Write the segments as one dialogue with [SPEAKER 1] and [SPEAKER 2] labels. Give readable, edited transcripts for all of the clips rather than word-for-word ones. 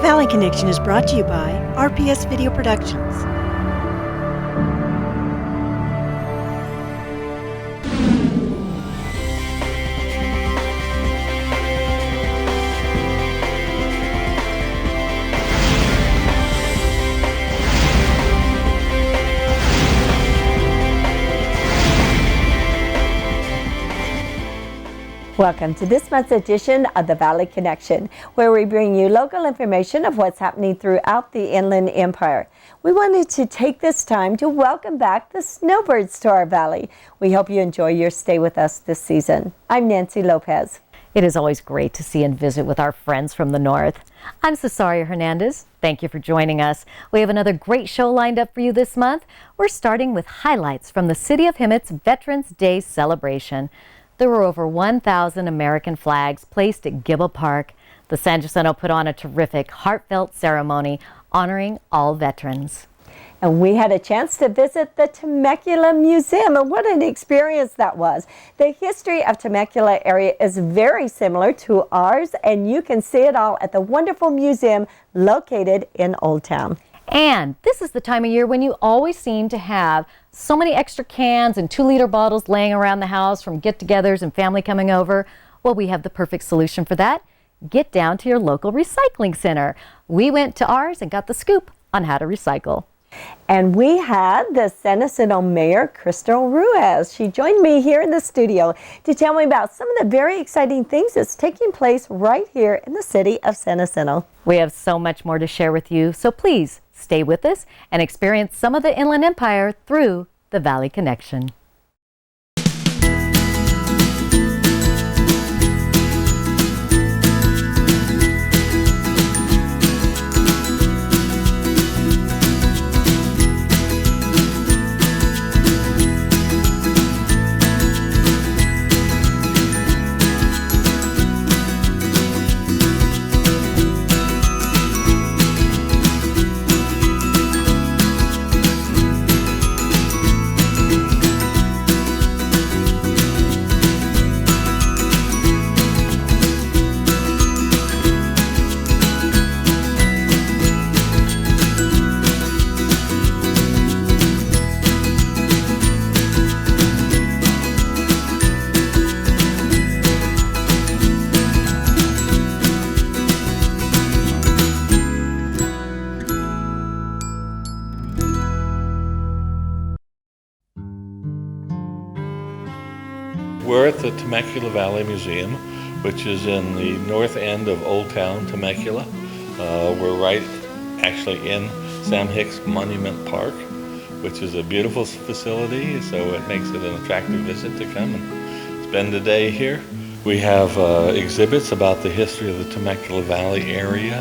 [SPEAKER 1] Valley Connection is brought to you by RPS Video Productions.
[SPEAKER 2] Welcome to this month's edition of the Valley Connection, where we bring you local information of what's happening throughout the Inland Empire. We wanted to take this time to welcome back the snowbirds to our valley. We hope you enjoy your stay with us this season. I'm Nancy Lopez.
[SPEAKER 3] It is always great to see and visit with our friends from the north. I'm Cesaria Hernandez. Thank you for joining us. We have another great show lined up for you this month. We're starting with highlights from the City of Hemet's Veterans Day celebration. There were over 1,000 American flags placed at Gibble Park. The San Jacinto put on a terrific, heartfelt ceremony honoring all veterans.
[SPEAKER 2] And we had a chance to visit the Temecula Museum, and what an experience that was. The history of Temecula area is very similar to ours, and you can see it all at the wonderful museum located in Old Town.
[SPEAKER 3] And this is the time of year when you always seem to have so many extra cans and 2-liter bottles laying around the house from get-togethers and family coming over. Well, we have the perfect solution for that. Get down to your local recycling center. We went to ours and got the scoop on how to recycle.
[SPEAKER 2] And we had the San Jacinto Mayor, Crystal Ruiz. She joined me here in the studio to tell me about some of the very exciting things that's taking place right here in the city of San Jacinto.
[SPEAKER 3] We have so much more to share with you, so please stay with us and experience some of the Inland Empire through the Valley Connection.
[SPEAKER 4] We're at the Temecula Valley Museum, which is in the north end of Old Town, Temecula. We're right actually in Sam Hicks Monument Park, which is a beautiful facility, so it makes it an attractive visit to come and spend a day here. We have exhibits about the history of the Temecula Valley area,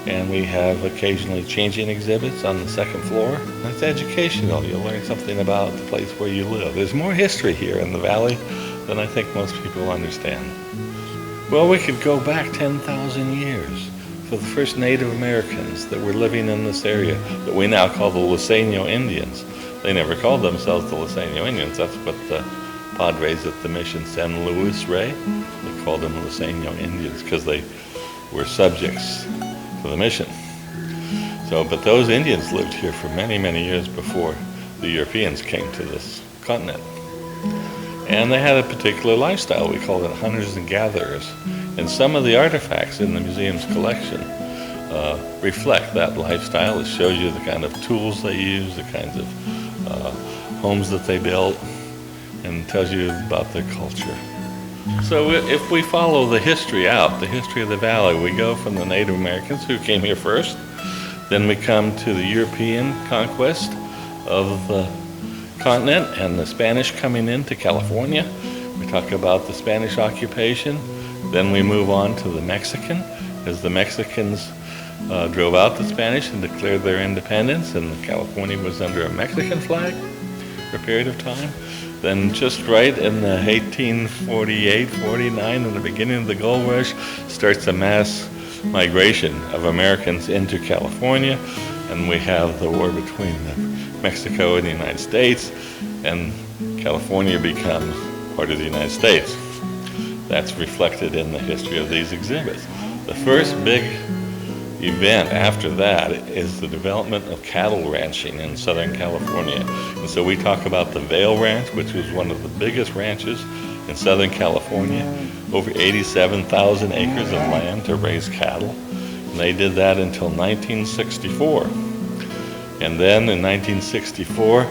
[SPEAKER 4] and we have occasionally changing exhibits on the second floor. It's educational. You'll learn something about the place where you live. There's more history here in the valley than I think most people understand. Well, we could go back 10,000 years for the first Native Americans that were living in this area that we now call the Luiseño Indians. They never called themselves the Luiseño Indians. That's what the Padres at the mission San Luis Rey, they called them Luiseño Indians because they were subjects to the mission. But those Indians lived here for many, many years before the Europeans came to this continent. And they had a particular lifestyle. We called it hunters and gatherers. And some of the artifacts in the museum's collection reflect that lifestyle. It shows you the kind of tools they used, the kinds of homes that they built, and tells you about their culture. So if we follow the history out, the history of the valley, we go from the Native Americans who came here first, then we come to the European conquest of the continent and the Spanish coming into California. We talk about the Spanish occupation. Then we move on to the Mexican, as the Mexicans drove out the Spanish and declared their independence, and California was under a Mexican flag for a period of time. Then just right in the 1848, 49, in the beginning of the gold rush, starts a mass migration of Americans into California, and we have the war between Mexico and the United States, and California becomes part of the United States. That's reflected in the history of these exhibits. The first big event after that is the development of cattle ranching in Southern California. And so we talk about the Vail Ranch, which was one of the biggest ranches in Southern California, over 87,000 acres of land to raise cattle. And they did that until 1964. And then in 1964,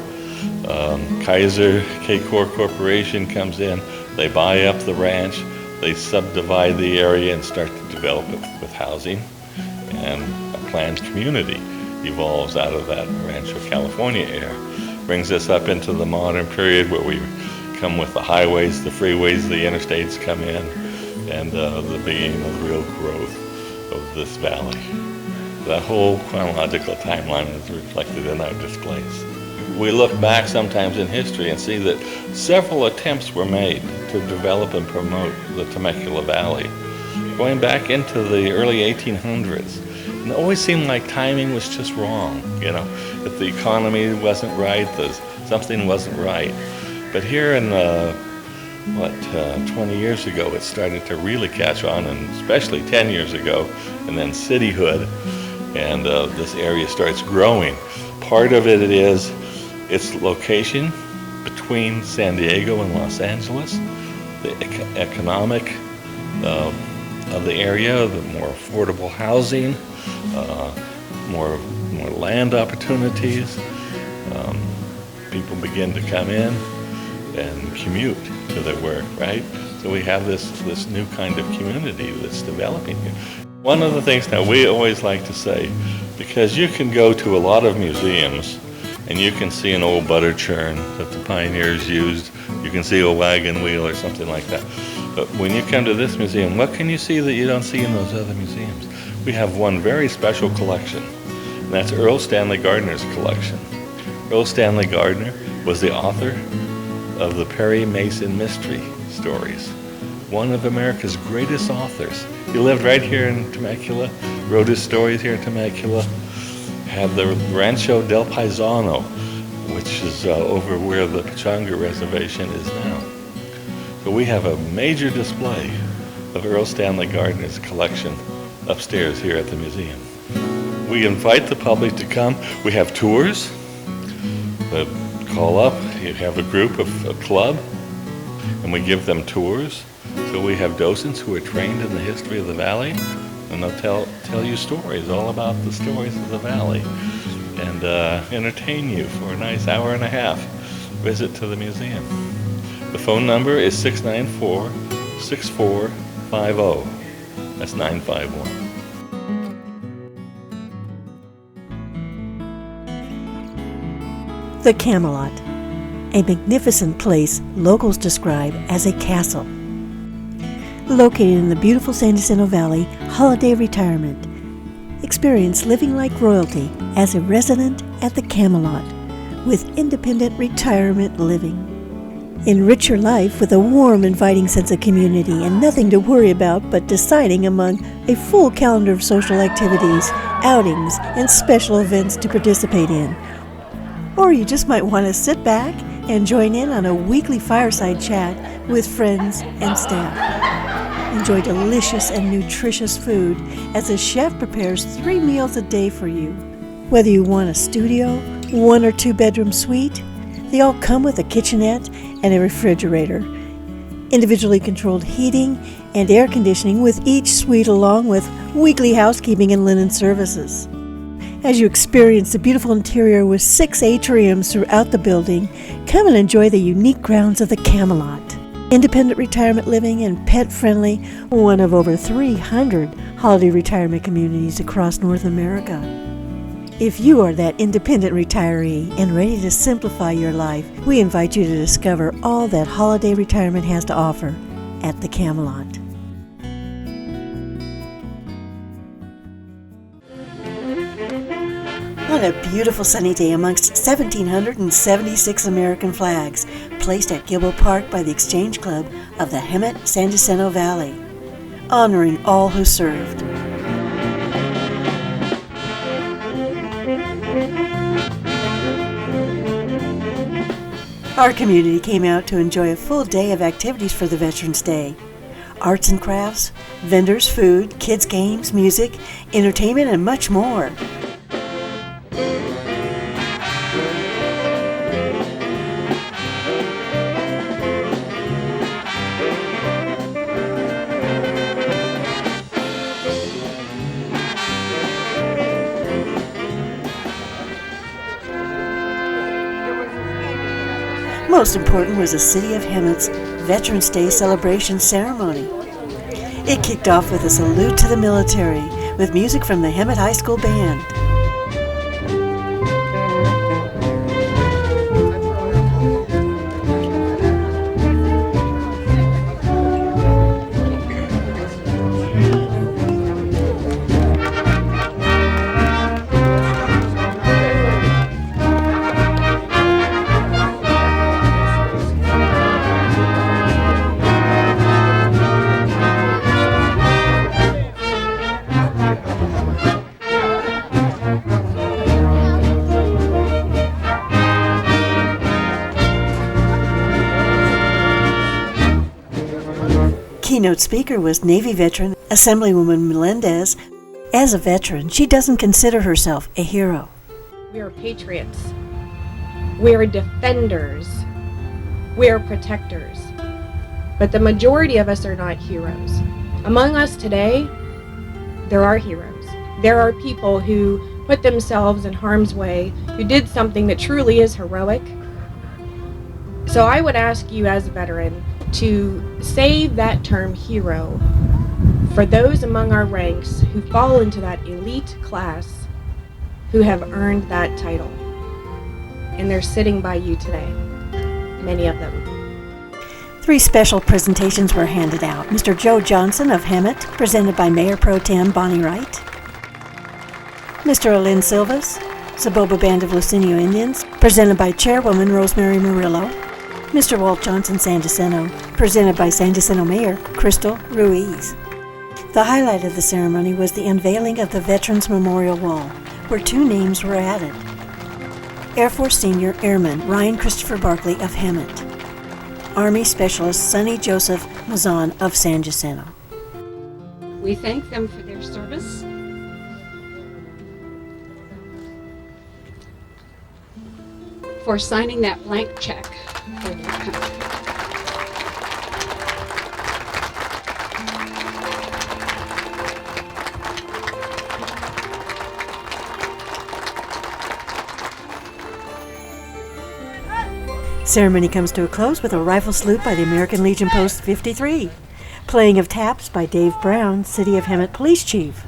[SPEAKER 4] Kaiser K-Corp Corporation comes in, they buy up the ranch, they subdivide the area and start to develop it with housing. And a planned community evolves out of that Rancho California era. Brings us up into the modern period where we come with the highways, the freeways, the interstates come in, and the beginning of the real growth of this valley. That whole chronological timeline is reflected in our displays. We look back sometimes in history and see that several attempts were made to develop and promote the Temecula Valley, going back into the early 1800s. And it always seemed like timing was just wrong, that the economy wasn't right, something wasn't right. But here in, 20 years ago, it started to really catch on, and especially 10 years ago, and then cityhood, and this area starts growing. Part of it is its location between San Diego and Los Angeles, the economic of the area, the more affordable housing, more land opportunities. People begin to come in and commute to their work, right? So we have this new kind of community that's developing here. One of the things that we always like to say, because you can go to a lot of museums and you can see an old butter churn that the pioneers used, you can see a wagon wheel or something like that. But when you come to this museum, what can you see that you don't see in those other museums? We have one very special collection, and that's Earl Stanley Gardner's collection. Earl Stanley Gardner was the author of the Perry Mason mystery stories, one of America's greatest authors. He lived right here in Temecula, wrote his stories here in Temecula, had the Rancho del Paisano, which is over where the Pechanga Reservation is now. So we have a major display of Earl Stanley Gardner's collection upstairs here at the museum. We invite the public to come. We have tours that call up. You have a group of a club, and we give them tours. So we have docents who are trained in the history of the valley, and they'll tell you stories, all about the stories of the valley, and entertain you for a nice hour and a half visit to the museum. The phone number is 694-6450. That's 951.
[SPEAKER 1] The Camelot, a magnificent place locals describe as a castle. Located in the beautiful San Jacinto Valley, holiday retirement. Experience living like royalty as a resident at the Camelot with independent retirement living. Enrich your life with a warm, inviting sense of community and nothing to worry about but deciding among a full calendar of social activities, outings, and special events to participate in. Or you just might want to sit back and join in on a weekly fireside chat with friends and staff. Enjoy delicious and nutritious food as a chef prepares 3 meals a day for you. Whether you want a studio, 1 or 2 bedroom suite, they all come with a kitchenette and a refrigerator. Individually controlled heating and air conditioning with each suite, along with weekly housekeeping and linen services. As you experience the beautiful interior with 6 atriums throughout the building, come and enjoy the unique grounds of the Camelot. Independent retirement living and pet-friendly, one of over 300 holiday retirement communities across North America. If you are that independent retiree and ready to simplify your life, we invite you to discover all that holiday retirement has to offer at the Camelot. On a beautiful sunny day amongst 1,776 American flags placed at Gilbo Park by the Exchange Club of the Hemet San Jacinto Valley, honoring all who served. Our community came out to enjoy a full day of activities for the Veterans Day. arts and crafts, vendors, food, kids' games, music, entertainment, and much more. Most important was the City of Hemet's Veterans Day celebration ceremony. It kicked off with a salute to the military with music from the Hemet High School Band. Keynote speaker was Navy veteran Assemblywoman Melendez. As a veteran, she doesn't consider herself a hero.
[SPEAKER 5] We are patriots. We are defenders. We are protectors. But the majority of us are not heroes. Among us today, there are heroes. There are people who put themselves in harm's way, who did something that truly is heroic. So I would ask you as a veteran to save that term hero for those among our ranks who fall into that elite class who have earned that title. And they're sitting by you today, many of them.
[SPEAKER 1] 3 special presentations were handed out. Mr. Joe Johnson of Hemet, presented by Mayor Pro Tem Bonnie Wright. Mr. Alin Silvas, Saboba Band of Lucenio Indians, presented by Chairwoman Rosemary Murillo. Mr. Walt Johnson San Jacinto, presented by San Jacinto Mayor Crystal Ruiz. The highlight of the ceremony was the unveiling of the Veterans Memorial Wall, where 2 names were added. Air Force Senior Airman Ryan Christopher Barkley of Hemet. Army Specialist Sonny Joseph Mazan of San Jacinto.
[SPEAKER 6] We thank them for their service. For signing that blank check for their country.
[SPEAKER 1] Ceremony comes to a close with a rifle salute by the American Legion Post 53. Playing of taps by Dave Brown, City of Hemet Police Chief.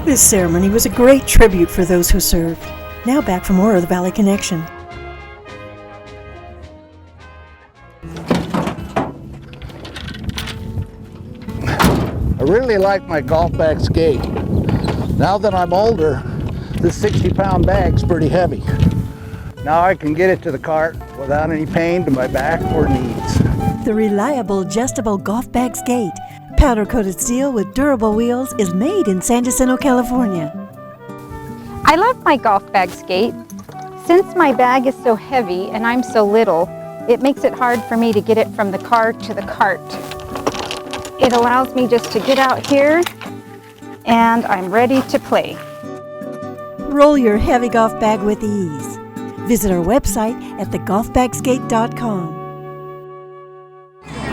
[SPEAKER 1] This ceremony was a great tribute for those who served. Now back for more of the Valley Connection.
[SPEAKER 7] I really like my golf bag skate. Now that I'm older, this 60-pound bag's pretty heavy. Now I can get it to the cart without any pain to my back or knees.
[SPEAKER 1] The reliable adjustable golf bag skate, powder-coated steel with durable wheels, is made in San Jacinto, California.
[SPEAKER 8] I love my golf bag skate. Since my bag is so heavy and I'm so little, it makes it hard for me to get it from the car to the cart. It allows me just to get out here and I'm ready to play.
[SPEAKER 1] Roll your heavy golf bag with ease. Visit our website at thegolfbagskate.com.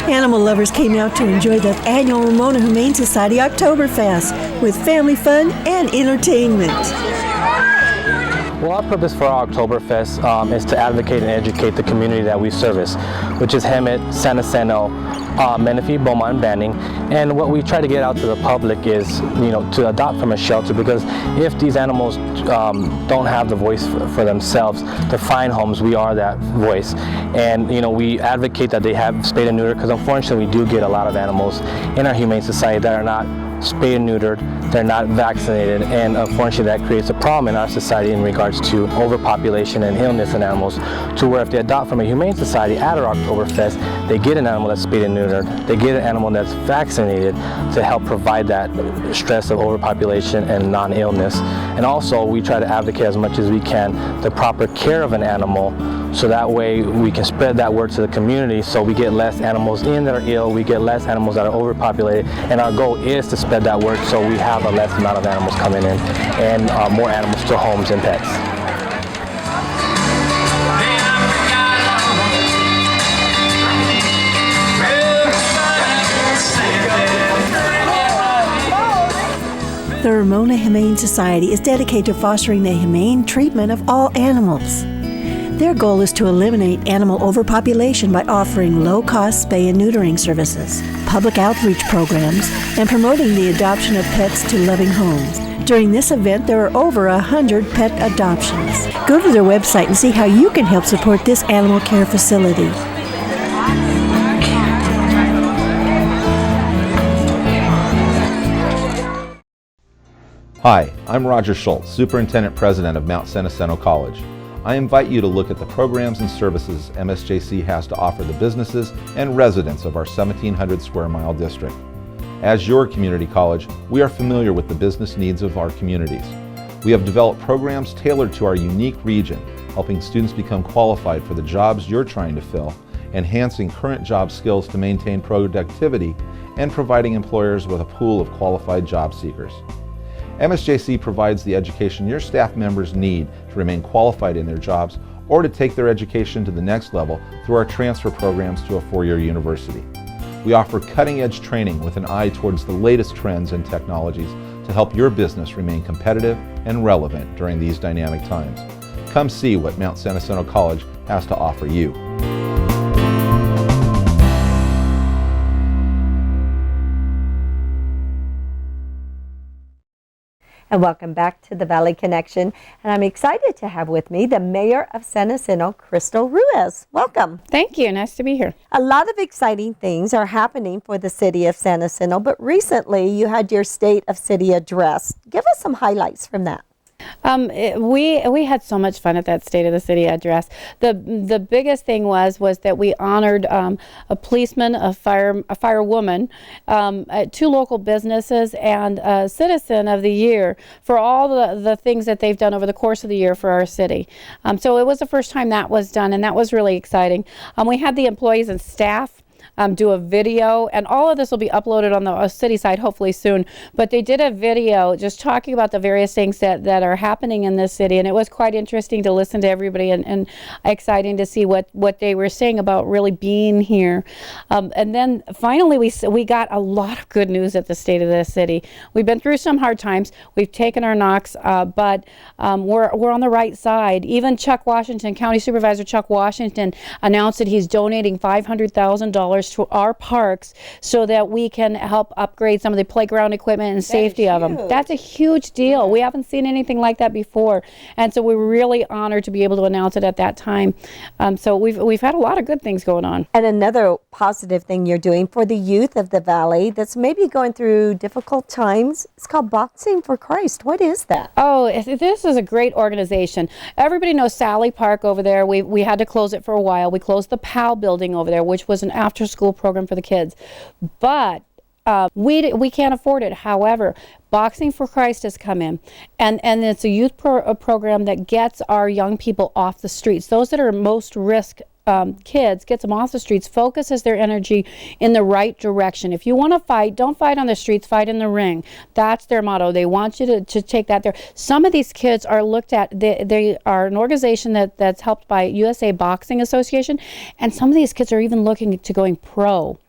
[SPEAKER 1] Animal lovers came out to enjoy the annual Ramona Humane Society Oktoberfest with family fun and entertainment.
[SPEAKER 9] Well, our purpose for our Oktoberfest is to advocate and educate the community that we service, which is Hemet, San Jacinto, Menifee, Beaumont, and Banning. And what we try to get out to the public is, to adopt from a shelter, because if these animals don't have the voice for themselves to find homes, we are that voice. And we advocate that they have spayed and neutered, because unfortunately we do get a lot of animals in our Humane Society that are not spayed and neutered, they're not vaccinated, and unfortunately that creates a problem in our society in regards to overpopulation and illness in animals, to where if they adopt from a Humane Society at our Oktoberfest, they get an animal that's spayed and neutered, they get an animal that's vaccinated to help provide that stress of overpopulation and non-illness. And also we try to advocate as much as we can the proper care of an animal, so that way we can spread that word to the community, so we get less animals in that are ill, we get less animals that are overpopulated, and our goal is to spread that word so we have a less amount of animals coming in and more animals to homes and pets.
[SPEAKER 1] The Ramona Humane Society is dedicated to fostering the humane treatment of all animals. Their goal is to eliminate animal overpopulation by offering low-cost spay and neutering services, public outreach programs, and promoting the adoption of pets to loving homes. During this event, there are over 100 pet adoptions. Go to their website and see how you can help support this animal care facility.
[SPEAKER 10] Hi, I'm Roger Schultz, Superintendent President of Mount San Jacinto College. I invite you to look at the programs and services MSJC has to offer the businesses and residents of our 1,700 square mile district. As your community college, we are familiar with the business needs of our communities. We have developed programs tailored to our unique region, helping students become qualified for the jobs you're trying to fill, enhancing current job skills to maintain productivity, and providing employers with a pool of qualified job seekers. MSJC provides the education your staff members need to remain qualified in their jobs or to take their education to the next level through our transfer programs to a four-year university. We offer cutting-edge training with an eye towards the latest trends and technologies to help your business remain competitive and relevant during these dynamic times. Come see what Mount San Jacinto College has to offer you.
[SPEAKER 2] And welcome back to the Valley Connection. And I'm excited to have with me the Mayor of San Jacinto, Crystal Ruiz. Welcome.
[SPEAKER 11] Thank you. Nice to be here.
[SPEAKER 2] A lot of exciting things are happening for the city of San Jacinto, but recently you had your State of City address. Give us some highlights from that.
[SPEAKER 11] We had so much fun at that State of the City address. The biggest thing was that we honored a policeman, a firewoman, two local businesses, and a Citizen of the Year for all the things that they've done over the course of the year for our city. So it was the first time that was done, and that was really exciting. We had the employees and staff do a video, and all of this will be uploaded on the city site hopefully soon, but they did a video just talking about the various things that are happening in this city, and it was quite interesting to listen to everybody and exciting to see what they were saying about really being here. And then finally we got a lot of good news at the State of the City. We've been through some hard times, we've taken our knocks, but we're on the right side. Even Chuck Washington, County Supervisor Chuck Washington, announced that he's donating $500,000 to our parks so that we can help upgrade some of the playground equipment and safety of them. That's a huge deal. We haven't seen anything like that before, and so we were really honored to be able to announce it at that time. So we've had a lot of good things going on.
[SPEAKER 2] And another positive thing you're doing for the youth of the Valley that's maybe going through difficult times, it's called Boxing for Christ. What is that?
[SPEAKER 11] Oh, this is a great organization. Everybody knows Sally Park over there. We had to close it for a while. We closed the POW building over there, which was an after-school program for the kids, but we can't afford it. However, Boxing for Christ has come in, and it's a youth program that gets our young people off the streets, those that are most risk kids, gets them off the streets, focuses their energy in the right direction. If you want to fight, don't fight on the streets, fight in the ring. That's their motto. They want you to take that there. Some of these kids are looked at, they are an organization that's helped by USA Boxing Association, and some of these kids are even looking to going pro.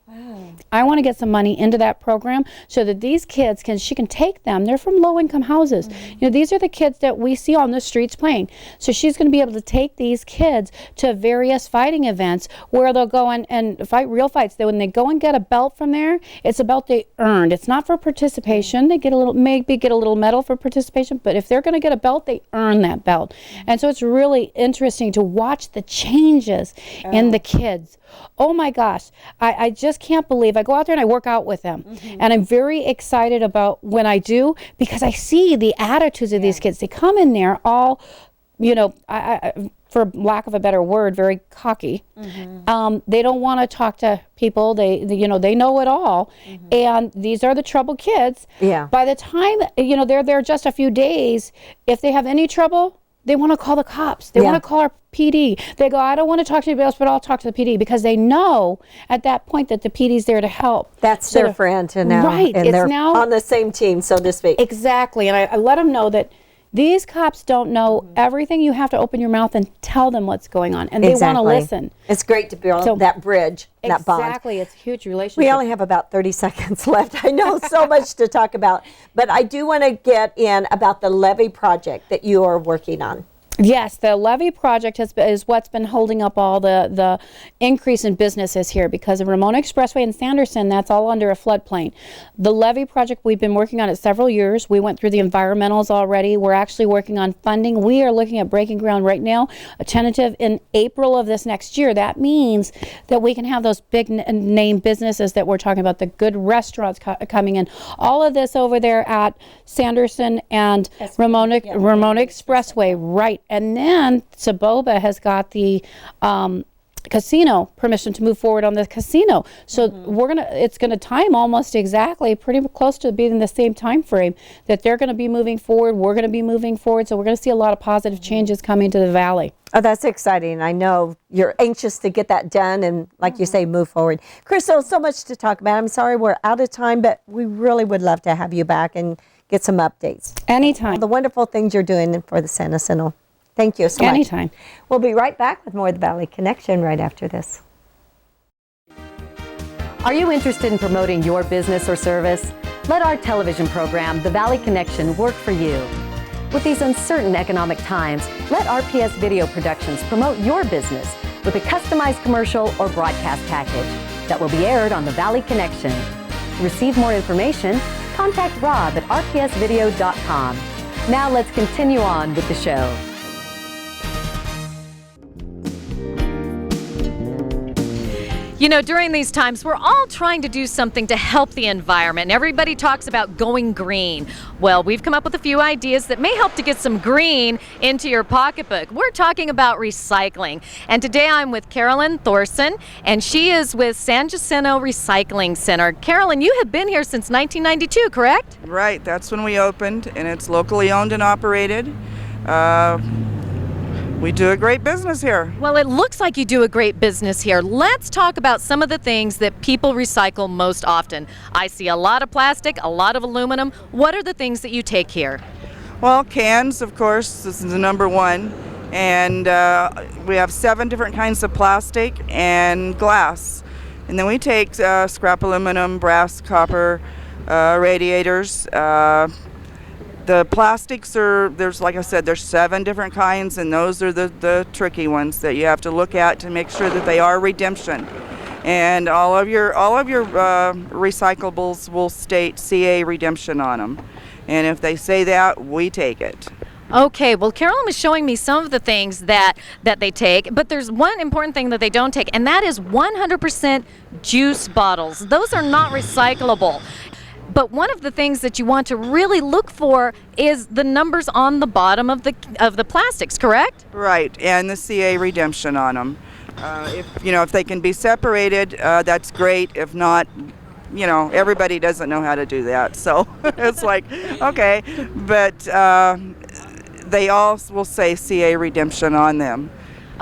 [SPEAKER 11] I want to get some money into that program so that these kids she can take them. They're from low-income houses. You know, these are the kids that we see on the streets playing. So she's going to be able to take these kids to various fighting events where they'll go and fight real fights. When they go and get a belt from there, it's a belt they earned. It's not for participation. They get maybe get a little medal for participation, but if they're going to get a belt, they earn that belt. And so it's really interesting to watch the changes in the kids. Oh my gosh, I just can't believe. I go out there and I work out with them. And I'm very excited about when I do, because I see the attitudes of these kids. They come in there all, you know, for lack of a better word, very cocky. They don't want to talk to people. They know it all. And these are the troubled kids. Yeah. By the time, you know, they're there just a few days, if they have any trouble, they want to call the cops. They want to call our PD. They go, I don't want to talk to anybody else, but I'll talk to the PD, because they know at that point that the PD's there to help.
[SPEAKER 2] That's their friend now.
[SPEAKER 11] Right.
[SPEAKER 2] And
[SPEAKER 11] it's
[SPEAKER 2] they're
[SPEAKER 11] now
[SPEAKER 2] on the same team, so to speak.
[SPEAKER 11] Exactly. And I let them know that these cops don't know everything. You have to open your mouth and tell them what's going on. And they want to listen.
[SPEAKER 2] It's great to build that bridge, that bond.
[SPEAKER 11] Exactly. It's a huge relationship.
[SPEAKER 2] We only have about 30 seconds left. I know so much to talk about, but I do want to get in about the levee project that you are working on.
[SPEAKER 11] Yes, the levee project is what's been holding up all the increase in businesses here, because of Ramona Expressway and Sanderson, that's all under a floodplain. The levee project, we've been working on it several years. We went through the environmentals already. We're actually working on funding. We are looking at breaking ground right now, a tentative in April of this next year. That means that we can have those big name businesses that we're talking about, the good restaurants coming in. All of this over there at Sanderson and Ramona Expressway, right. And then Saboba has got the casino permission to move forward on the casino. So it's gonna time almost exactly, pretty close to being the same time frame that they're gonna be moving forward. We're gonna be moving forward. So we're gonna see a lot of positive changes coming to the valley.
[SPEAKER 2] Oh, that's exciting. I know you're anxious to get that done and, like you say, move forward. Crystal, so much to talk about. I'm sorry we're out of time, but we really would love to have you back and get some updates.
[SPEAKER 11] Anytime.
[SPEAKER 2] All the wonderful things you're doing for the San Jacinto. Thank you so much.
[SPEAKER 11] Anytime.
[SPEAKER 2] We'll be right back with more of the Valley Connection right after this.
[SPEAKER 3] Are you interested in promoting your business or service? Let our television program, The Valley Connection, work for you. With these uncertain economic times, let RPS Video Productions promote your business with a customized commercial or broadcast package that will be aired on The Valley Connection. To receive more information, contact Rob at rpsvideo.com. Now let's continue on with the show. You know, during these times, we're all trying to do something to help the environment. Everybody talks about going green. Well, we've come up with a few ideas that may help to get some green into your pocketbook. We're talking about recycling. And today I'm with Carolyn Thorson, and she is with San Jacinto Recycling Center. Carolyn, you have been here since 1992, correct?
[SPEAKER 12] Right, that's when we opened, and it's locally owned and operated. We do a great business here.
[SPEAKER 3] Well, it looks like you do a great business here. Let's talk about some of the things that people recycle most often. I see a lot of plastic, a lot of aluminum. What are the things that you take here?
[SPEAKER 12] Well, cans, of course, this is the number one. And we have 7 different kinds of plastic and glass. And then we take scrap aluminum, brass, copper, radiators. The plastics there's, like I said, there's 7 different kinds, and those are the tricky ones that you have to look at to make sure that they are redemption. And all of your recyclables will state CA redemption on them. And if they say that, we take it.
[SPEAKER 3] Okay, well, Carolyn was showing me some of the things that they take, but there's one important thing that they don't take, and that is 100% juice bottles. Those are not recyclable. But one of the things that you want to really look for is the numbers on the bottom of the plastics, correct?
[SPEAKER 12] Right, and the CA redemption on them. If they can be separated, that's great. If not, everybody doesn't know how to do that. So it's like, okay, but they all will say CA redemption on them.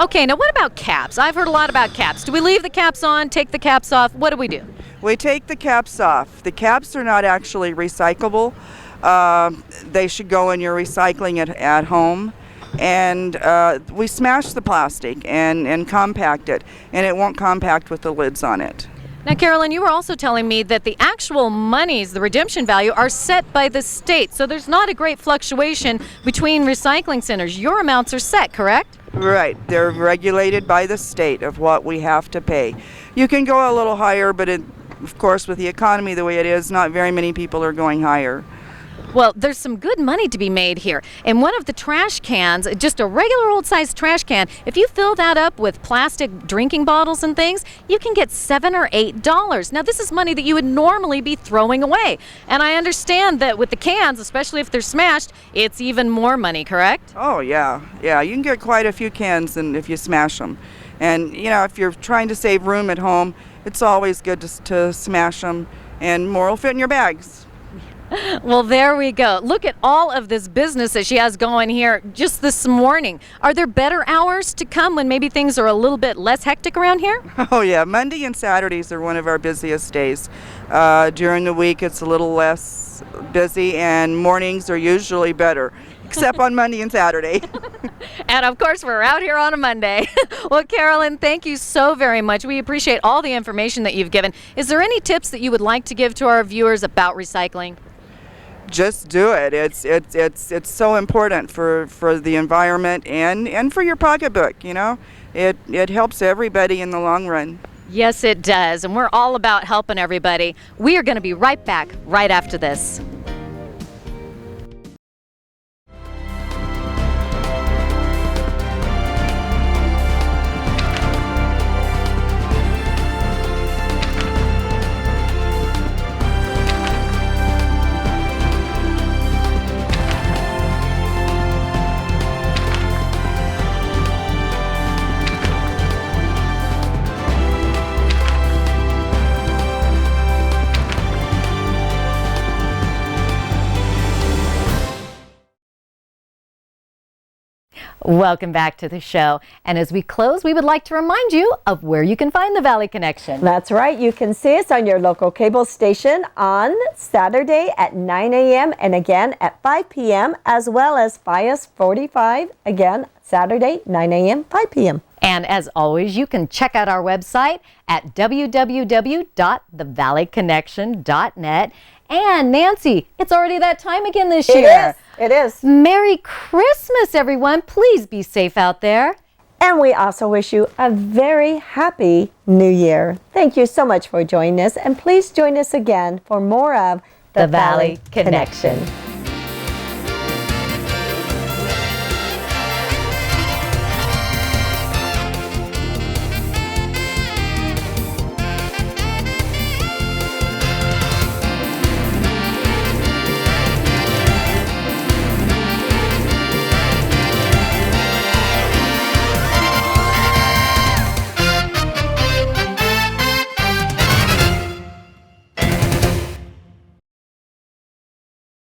[SPEAKER 3] Okay, now what about caps? I've heard a lot about caps. Do we leave the caps on, take the caps off? What do we do?
[SPEAKER 12] We take the caps off. The caps are not actually recyclable. They should go in your recycling at home. And we smash the plastic and compact it, and it won't compact with the lids on it.
[SPEAKER 3] Now, Carolyn, you were also telling me that the actual monies, the redemption value, are set by the state. So there's not a great fluctuation between recycling centers. Your amounts are set, correct?
[SPEAKER 12] Right. They're regulated by the state of what we have to pay. You can go a little higher, but of course, with the economy the way it is, not very many people are going higher.
[SPEAKER 3] Well, there's some good money to be made here. In one of the trash cans, just a regular old-sized trash can, if you fill that up with plastic drinking bottles and things, you can get $7 or $8. Now, this is money that you would normally be throwing away. And I understand that with the cans, especially if they're smashed, it's even more money, correct?
[SPEAKER 12] Oh, yeah. Yeah, you can get quite a few cans if you smash them. And, you know, if you're trying to save room at home, it's always good to smash them, and more will fit in your bags.
[SPEAKER 3] Well, there we go. Look at all of this business that she has going here just this morning. Are there better hours to come when maybe things are a little bit less hectic around here?
[SPEAKER 12] Oh, yeah. Monday and Saturdays are one of our busiest days. During the week, it's a little less busy, and mornings are usually better, except on Monday and Saturday.
[SPEAKER 3] And, of course, we're out here on a Monday. Well, Carolyn, thank you so very much. We appreciate all the information that you've given. Is there any tips that you would like to give to our viewers about recycling?
[SPEAKER 12] Just do it. It's so important for the environment and for your pocketbook, you know. It helps everybody in the long run.
[SPEAKER 3] Yes, it does. And we're all about helping everybody. We are going to be right back right after this. Welcome back to the show. And as we close, we would like to remind you of where you can find the Valley Connection.
[SPEAKER 2] That's right. You can see us on your local cable station on Saturday at 9 a.m. and again at 5 p.m. as well as Fias 45 again Saturday 9 a.m. 5 p.m.
[SPEAKER 3] And as always, you can check out our website at www.thevalleyconnection.net. And Nancy, it's already that time again this year.
[SPEAKER 2] It is.
[SPEAKER 3] Merry Christmas, everyone. Please be safe out there.
[SPEAKER 2] And we also wish you a very happy New Year. Thank you so much for joining us. And please join us again for more of
[SPEAKER 3] The Valley Connection.